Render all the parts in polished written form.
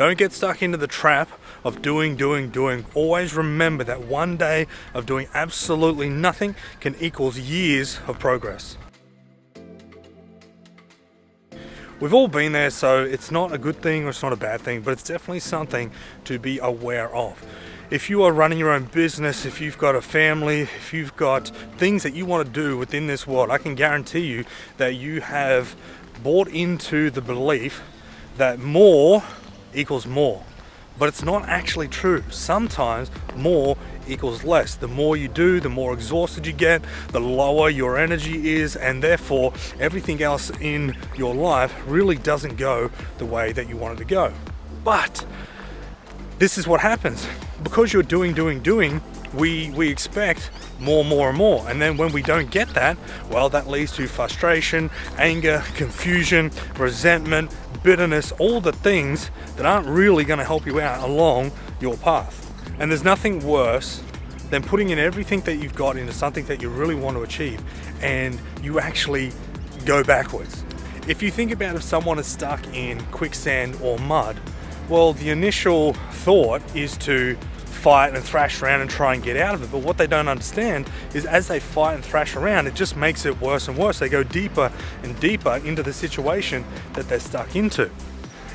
Don't get stuck into the trap of doing. Always remember that one day of doing absolutely nothing can equal years of progress. We've all been there, so it's not a good thing or it's not a bad thing, but it's definitely something to be aware of. If you are running your own business, if you've got a family, if you've got things that you want to do within this world, I can guarantee you that you have bought into the belief that more equals more. But it's not actually true. Sometimes more equals less. The more you do, the more exhausted you get, the lower your energy is, and therefore everything else in your life really doesn't go the way that you want it to go. But this is what happens. Because you're doing, we expect more. And then when we don't get that, well, that leads to frustration, anger, confusion, resentment, bitterness, all the things that aren't really going to help you out along your path. And there's nothing worse than putting in everything that you've got into something that you really want to achieve and you actually go backwards. If you think about if someone is stuck in quicksand or mud, well, the initial thought is to fight and thrash around and try and get out of it. But what they don't understand is as they fight and thrash around, it just makes it worse and worse. They go deeper and deeper into the situation that they're stuck into.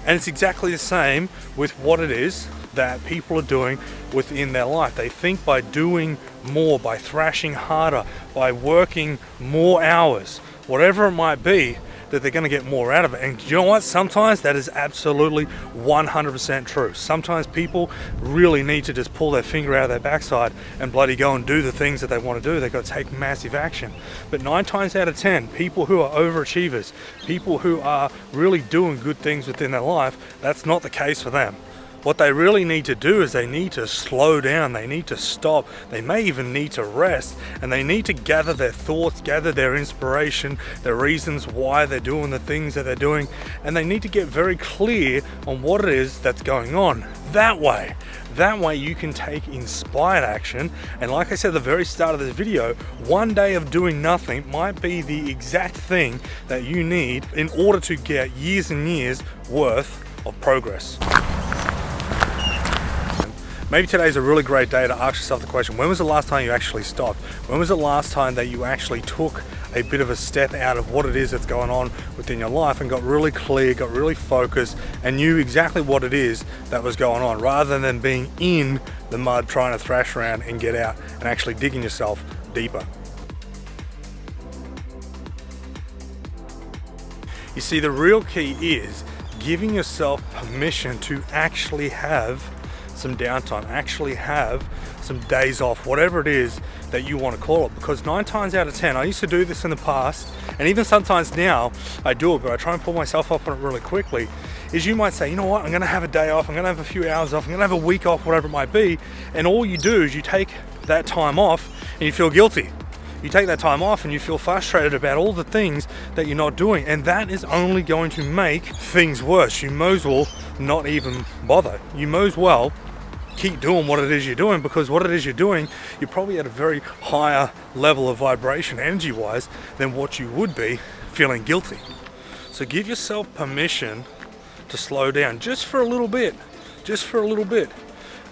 And it's exactly the same with what it is that people are doing within their life. They think by doing more, by thrashing harder, by working more hours, whatever it might be, that they're going to get more out of it. And you know what? Sometimes that is absolutely 100% true. Sometimes people really need to just pull their finger out of their backside and bloody go and do the things that they want to do. They've got to take massive action. But 9 times out of 10, people who are overachievers, people who are really doing good things within their life, that's not the case for them. What they really need to do is they need to slow down, they need to stop, they may even need to rest, and they need to gather their thoughts, gather their inspiration, their reasons why they're doing the things that they're doing, and they need to get very clear on what it is that's going on. That way you can take inspired action, and like I said at the very start of this video, one day of doing nothing might be the exact thing that you need in order to get years and years worth of progress. Maybe today's a really great day to ask yourself the question, when was the last time you actually stopped? When was the last time that you actually took a bit of a step out of what it is that's going on within your life and got really clear, got really focused, and knew exactly what it is that was going on, rather than being in the mud trying to thrash around and get out and actually digging yourself deeper? You see, the real key is giving yourself permission to actually have some downtime, actually have some days off, whatever it is that you want to call it. Because 9 times out of 10, I used to do this in the past, and even sometimes now I do it, but I try and pull myself up on it really quickly, is you might say, you know what, I'm going to have a day off, I'm going to have a few hours off, I'm going to have a week off, whatever it might be, and all you do is you take that time off and you feel guilty. You take that time off and you feel frustrated about all the things that you're not doing, and that is only going to make things worse. You might as well not even bother. You might as well keep doing what it is you're doing, because what it is you're doing, you're probably at a very higher level of vibration energy wise than what you would be feeling guilty. So give yourself permission to slow down just for a little bit.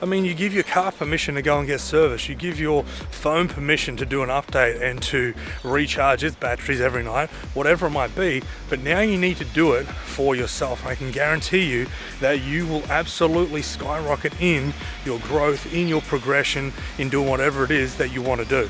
I mean, you give your car permission to go and get service. You give your phone permission to do an update and to recharge its batteries every night, whatever it might be. But now you need to do it for yourself. I can guarantee you that you will absolutely skyrocket in your growth, in your progression, in doing whatever it is that you want to do.